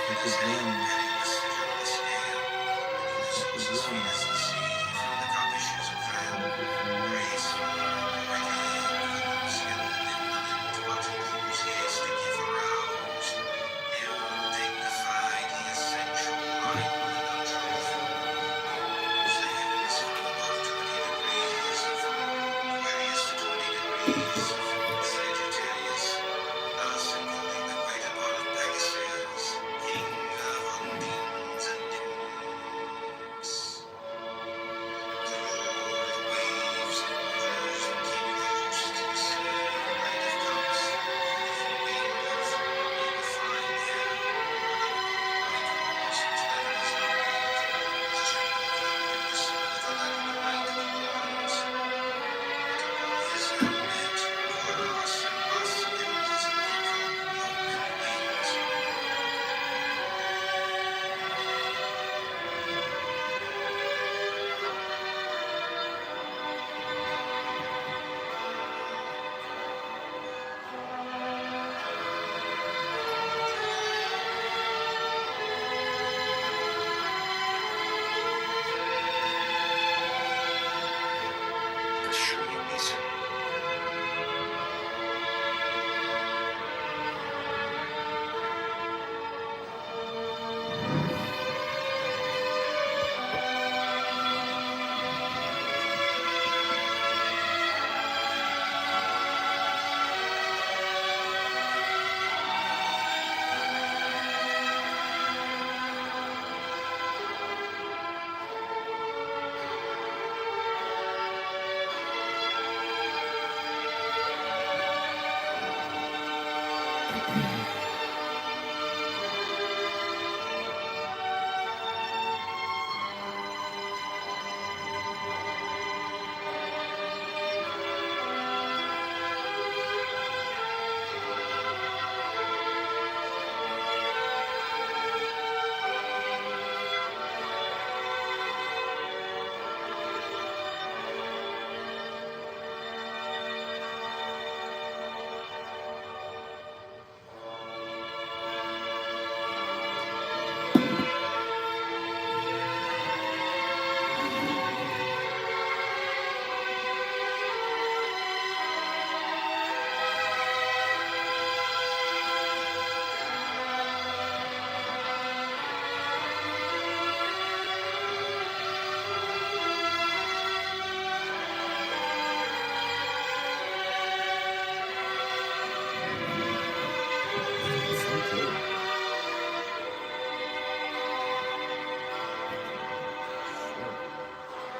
Check the drums. Check the drums. Wonderful song.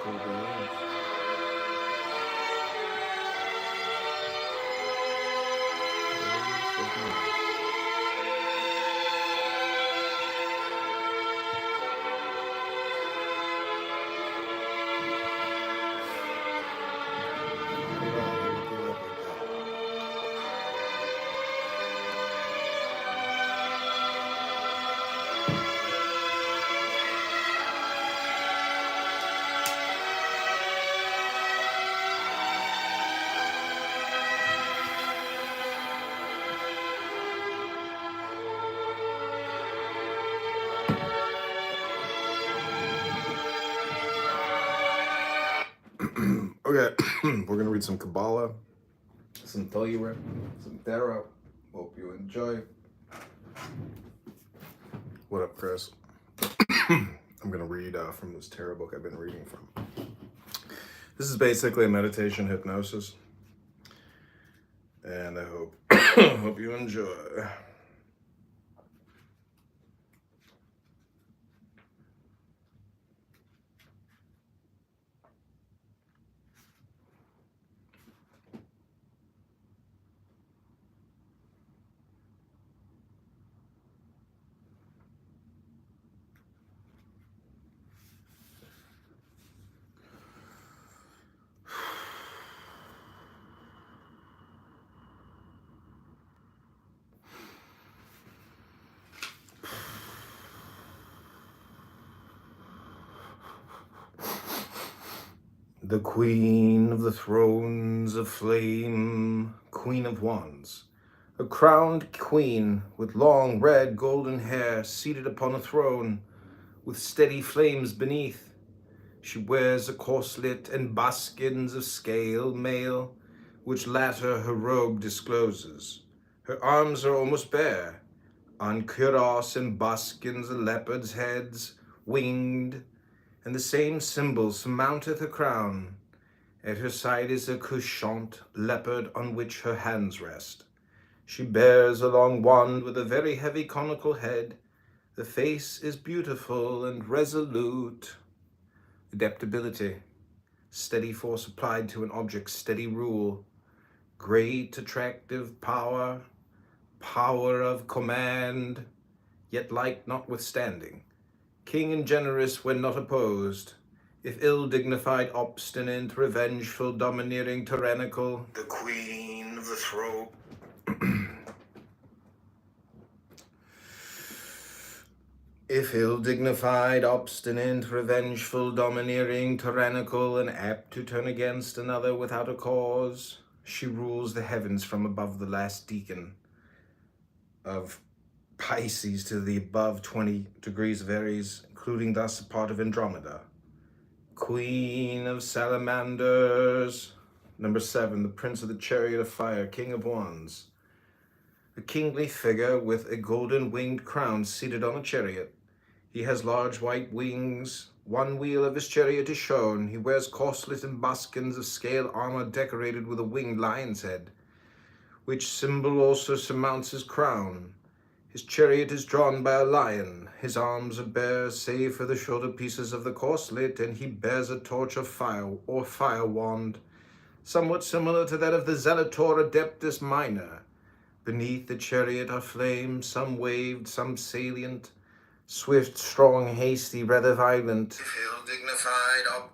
Cool beans. Okay, we're gonna read some Kabbalah, some Torah, some Tarot. Hope you enjoy. What up, Chris? I'm gonna read from this tarot book I've been reading from. This is basically a meditation hypnosis, and I hope hope you enjoy. The Queen of the Thrones of Flame, Queen of Wands, A crowned queen with long red golden hair, seated upon a throne with steady flames beneath. She wears a corselet and buskins of scale mail, which latter her robe discloses. Her arms are almost bare. On cuirass and buskins are leopards' heads, winged, and the same symbol surmounteth her crown. At her side is a couchant leopard on which her hands rest. She bears a long wand with a very heavy conical head. The face is beautiful and resolute. Adaptability, steady force applied to an object, steady rule. Great attractive power, power of command, yet light notwithstanding. King and generous when not opposed. If ill-dignified, obstinate, revengeful, domineering, tyrannical, the queen of the throne. If ill-dignified, obstinate, revengeful, domineering, tyrannical, and apt to turn against another without a cause, she rules the heavens from above the last decan of Pisces to the above 20 degrees of Aries, including thus a part of Andromeda. Queen of salamanders. Number 7, the prince of the chariot of fire, king of wands. A kingly figure with a golden winged crown seated on a chariot. He has large white wings. One wheel of his chariot is shown. He wears corselet and buskins of scale armor decorated with a winged lion's head, which symbol also surmounts his crown. His chariot is drawn by a lion. His arms are bare, save for the shoulder pieces of the corselet, and he bears a torch of fire, or fire wand, somewhat similar to that of the Zelator Adeptus Minor. Beneath the chariot are flames, some waved, some salient, swift, strong, hasty, rather violent. Ill-dignified,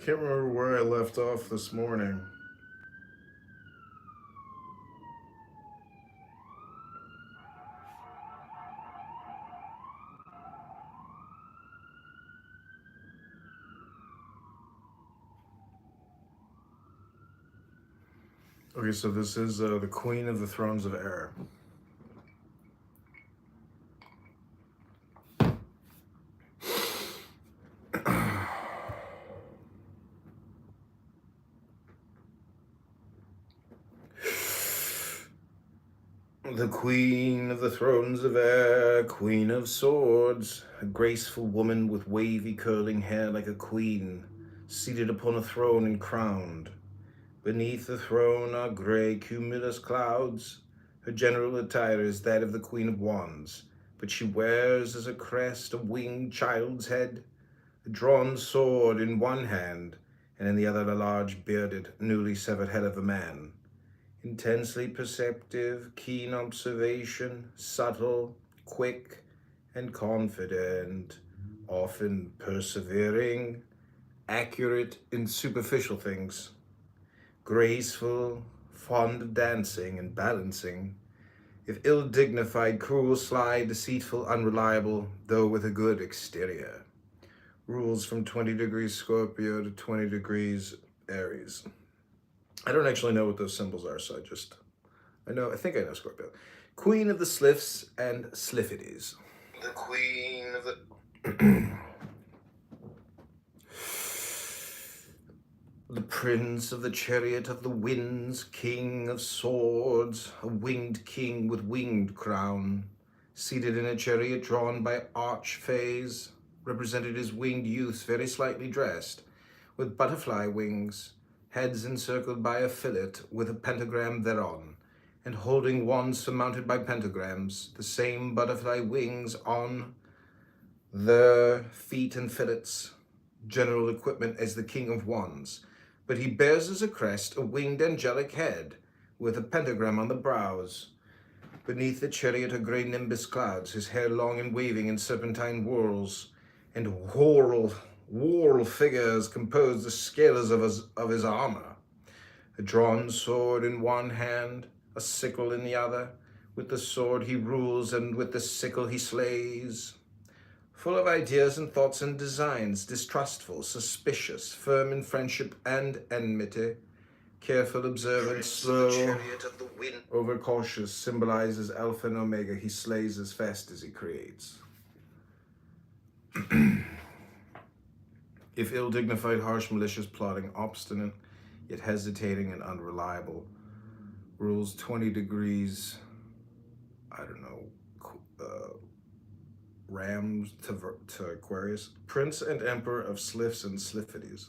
Can't remember where I left off this morning. Okay, so this is the Queen of the Thrones of Air. The Queen of the Thrones of Air, Queen of Swords, a graceful woman with wavy curling hair like a queen, seated upon a throne and crowned. Beneath the throne are gray cumulus clouds. Her general attire is that of the Queen of Wands, but she wears as a crest a winged child's head, a drawn sword in one hand, and in the other a large bearded, newly severed head of a man. Intensely perceptive, keen observation, subtle, quick, and confident, often persevering, accurate in superficial things, graceful, fond of dancing and balancing, if ill-dignified, cruel, sly, deceitful, unreliable, though with a good exterior. Rules from 20 degrees Scorpio to 20 degrees Aries. I don't actually know what those symbols are, so I think I know Scorpio. Queen of the Sliffs and Sliffities. The Queen of the... The Prince of the Chariot of the Winds, King of Swords, a winged king with winged crown, seated in a chariot drawn by archfays, represented as winged youths very slightly dressed, with butterfly wings, heads encircled by a fillet with a pentagram thereon, and holding wands surmounted by pentagrams, the same butterfly wings on the feet and fillets, general equipment as the King of Wands, but he bears as a crest a winged angelic head with a pentagram on the brows. Beneath the chariot are grey nimbus clouds, his hair long and waving in serpentine whirls, and whorl figures compose the scales of his armor. A drawn sword in one hand, a sickle in the other. With the sword he rules, and with the sickle he slays. Full of ideas and thoughts and designs, distrustful, suspicious, firm in friendship and enmity, careful, observant, slow, overcautious, symbolizes Alpha and Omega. He slays as fast as he creates. If ill-dignified, harsh, malicious, plotting, obstinate, yet hesitating and unreliable, rules 20 degrees, Rams to Aquarius, Prince and Emperor of Sliffs and Sliffities.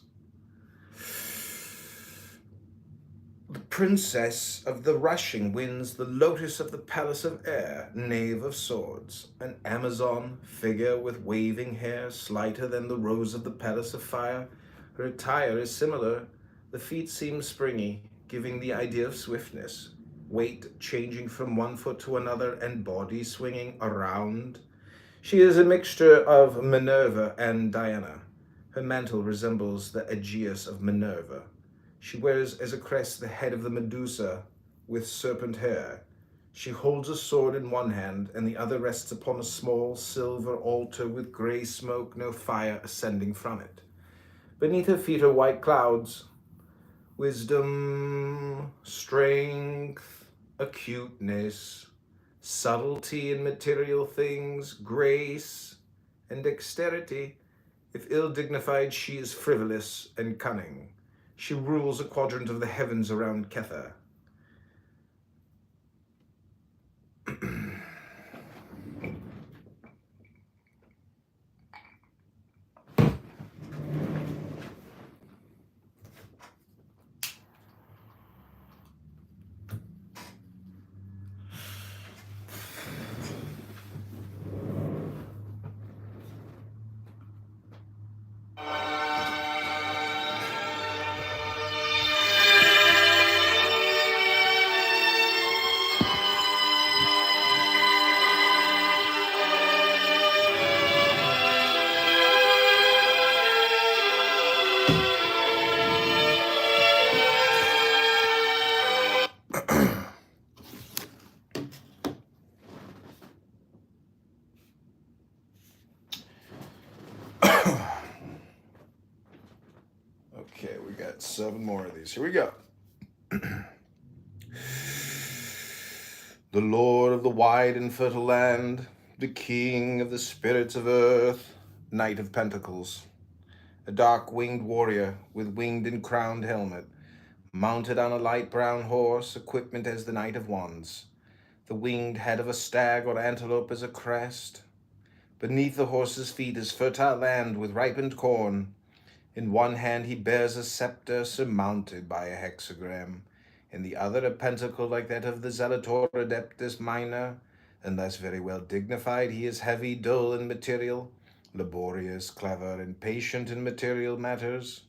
The Princess of the Rushing Winds, the Lotus of the Palace of Air, Knave of Swords, an Amazon figure with waving hair, slighter than the Rose of the Palace of Fire. Her attire is similar. The feet seem springy, giving the idea of swiftness, weight changing from one foot to another, and body swinging around. She is a mixture of Minerva and Diana. Her mantle resembles the Aegeus of Minerva. She wears as a crest the head of the Medusa with serpent hair. She holds a sword in one hand, and the other rests upon a small silver altar with grey smoke, no fire ascending from it. Beneath her feet are white clouds. Wisdom, strength, acuteness, subtlety in material things, grace, and dexterity. If ill-dignified, she is frivolous and cunning. She rules a quadrant of the heavens around Kether. Okay, we got 7 more of these. Here we go. The Lord of the wide and fertile land, the King of the spirits of earth, Knight of Pentacles, a dark-winged warrior with winged and crowned helmet, mounted on a light brown horse, equipment as the Knight of Wands, the winged head of a stag or antelope as a crest. Beneath the horse's feet is fertile land with ripened corn. In one hand he bears a scepter surmounted by a hexagram. In the other a pentacle like that of the Zelator Adeptus Minor. Unless very well dignified, he is heavy, dull, and material, laborious, clever, and patient in material matters.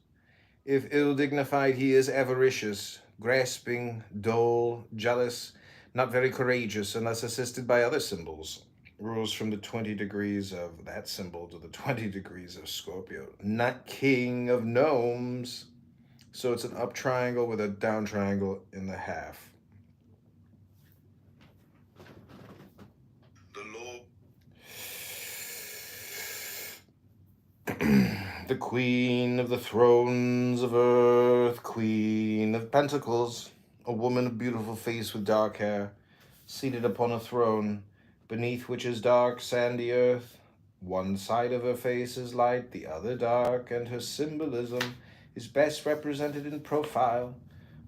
If ill-dignified, he is avaricious, grasping, dull, jealous, not very courageous unless assisted by other symbols. Rules from the 20 degrees of that symbol to the 20 degrees of Scorpio. Not king of gnomes. So it's an up triangle with a down triangle in the half. The Queen of the Thrones of Earth, Queen of Pentacles, a woman of beautiful face with dark hair, seated upon a throne, beneath which is dark, sandy earth. One side of her face is light, the other dark, and her symbolism is best represented in profile.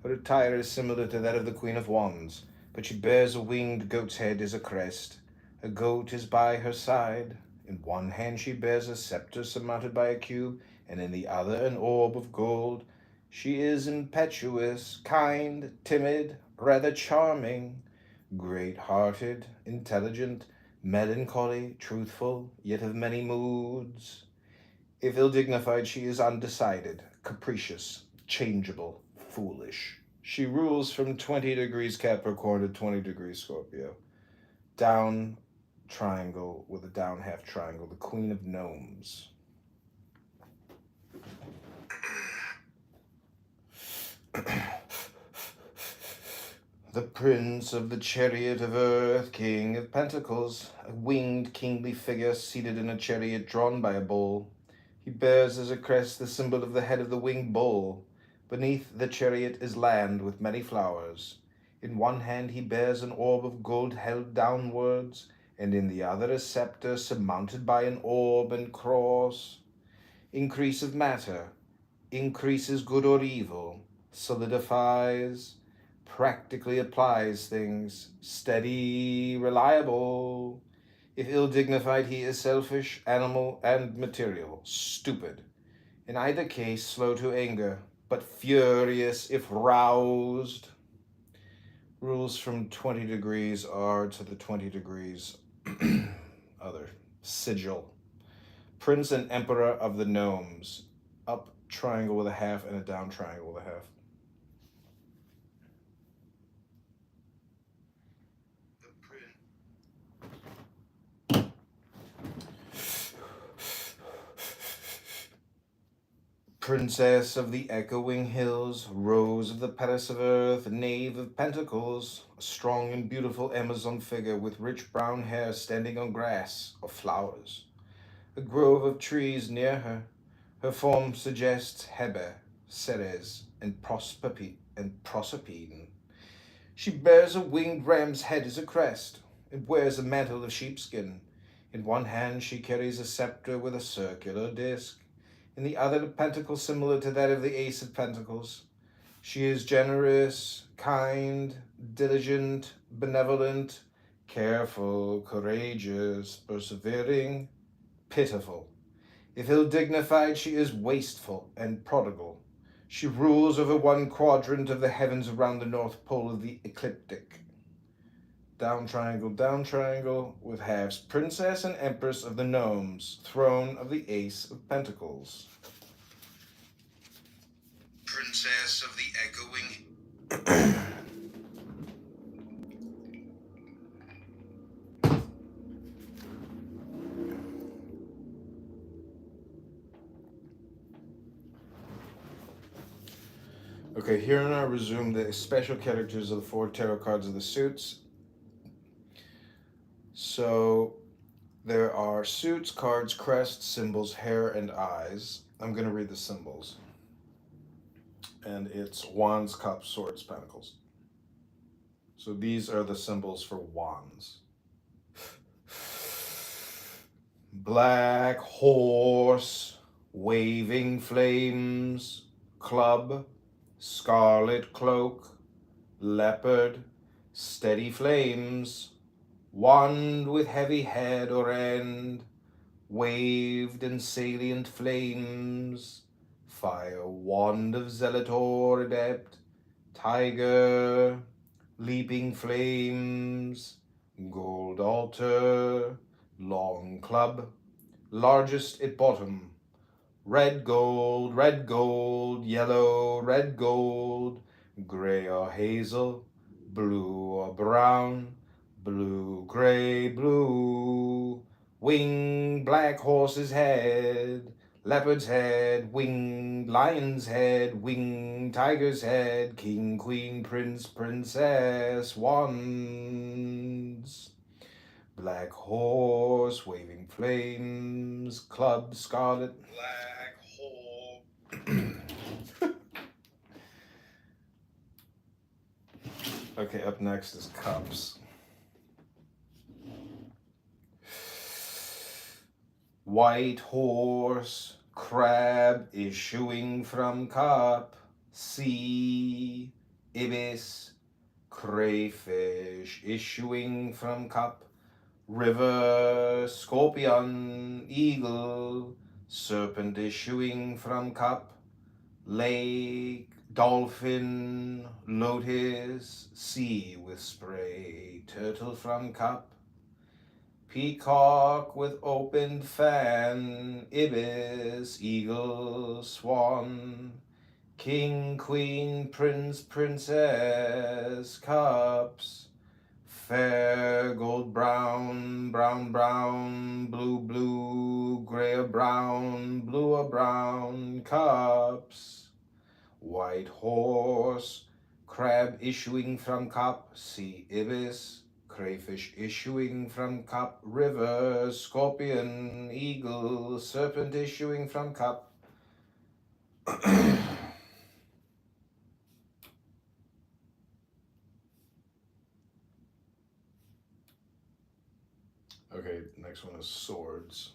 Her attire is similar to that of the Queen of Wands, but she bears a winged goat's head as a crest. A goat is by her side. In one hand she bears a scepter surmounted by a cube, and in the other an orb of gold. She is impetuous, kind, timid, rather charming, great-hearted, intelligent, melancholy, truthful, yet of many moods. If ill-dignified, she is undecided, capricious, changeable, foolish. She rules from 20 degrees Capricorn to 20 degrees Scorpio. down triangle with a down half triangle, the Queen of Gnomes. The Prince of the Chariot of Earth, King of Pentacles, a winged kingly figure seated in a chariot drawn by a bull. He bears as a crest the symbol of the head of the winged bull. Beneath the chariot is land with many flowers. In one hand he bears an orb of gold held downwards, and in the other a scepter surmounted by an orb and cross. Increase of matter, increases good or evil, solidifies, practically applies things, steady, reliable. If ill-dignified, he is selfish, animal, and material, stupid. In either case, slow to anger, but furious if roused. Rules from 20 degrees are to the 20 degrees other. Sigil. Prince and Emperor of the Gnomes. Up triangle with a half and a down triangle with a half. Princess of the echoing hills, Rose of the Palace of Earth, Knave of Pentacles, a strong and beautiful Amazon figure with rich brown hair standing on grass or flowers. A grove of trees near her. Her form suggests Hebe, Ceres, and Proserpine. She bears a winged ram's head as a crest, and wears a mantle of sheepskin. In one hand she carries a scepter with a circular disc. In the other, a pentacle similar to that of the Ace of Pentacles. She is generous, kind, diligent, benevolent, careful, courageous, persevering, pitiful. If ill-dignified, she is wasteful and prodigal. She rules over one quadrant of the heavens around the North Pole of the ecliptic. Down triangle with halves. Princess and Empress of the Gnomes. Throne of the Ace of Pentacles. Princess of the Echoing. Okay, here now resume the special characters of the 4 tarot cards of the suits. So there are suits, cards, crests, symbols, hair, and eyes. I'm going to read the symbols. And it's Wands, Cups, Swords, Pentacles. So these are the symbols for Wands. Black horse, waving flames, club, scarlet cloak, leopard, steady flames, wand with heavy head or end, waved and salient flames, fire wand of zealot or adept, tiger, leaping flames, gold altar, long club, largest at bottom, red gold, yellow, red gold, gray or hazel, blue or brown, blue, gray, blue, wing, black horse's head, leopard's head, wing, lion's head, wing, tiger's head, king, queen, prince, princess, wands. Black horse, waving flames, club, scarlet, black horse. Okay, up next is cups. White horse, crab issuing from cup, sea, ibis, crayfish issuing from cup, river, scorpion, eagle, serpent issuing from cup, lake, dolphin, lotus, sea with spray, turtle from cup, peacock with opened fan, ibis, eagle, swan, king, queen, prince, princess, cups, fair, gold brown, brown brown, blue blue, gray or brown, blue or brown cups. White horse, crab issuing from cup, sea ibis, crayfish issuing from cup, river, scorpion, eagle, serpent issuing from cup. Okay, next one is swords.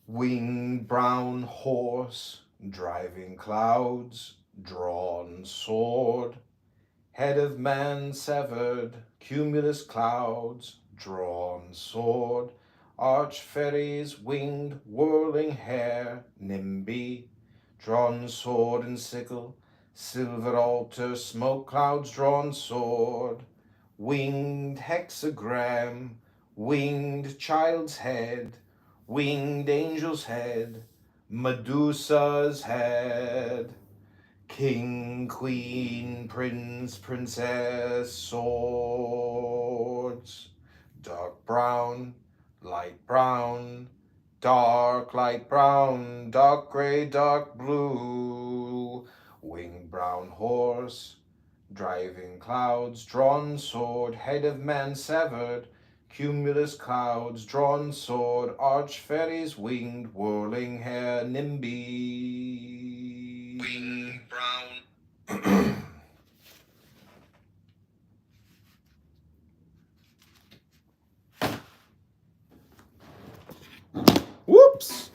Winged brown horse, driving clouds, drawn sword, head of man severed, cumulus clouds, drawn sword, arch fairies, winged, whirling hair, nimby, drawn sword and sickle, silver altar, smoke clouds, drawn sword, winged hexagram, winged child's head, winged angel's head, Medusa's head, king, queen, prince, princess, swords, dark brown, light brown, dark light brown, dark gray, dark blue, winged brown horse, driving clouds, drawn sword, head of man severed, cumulus clouds, drawn sword, arch fairies, winged, whirling hair, nimby. Winged brown. Whoops!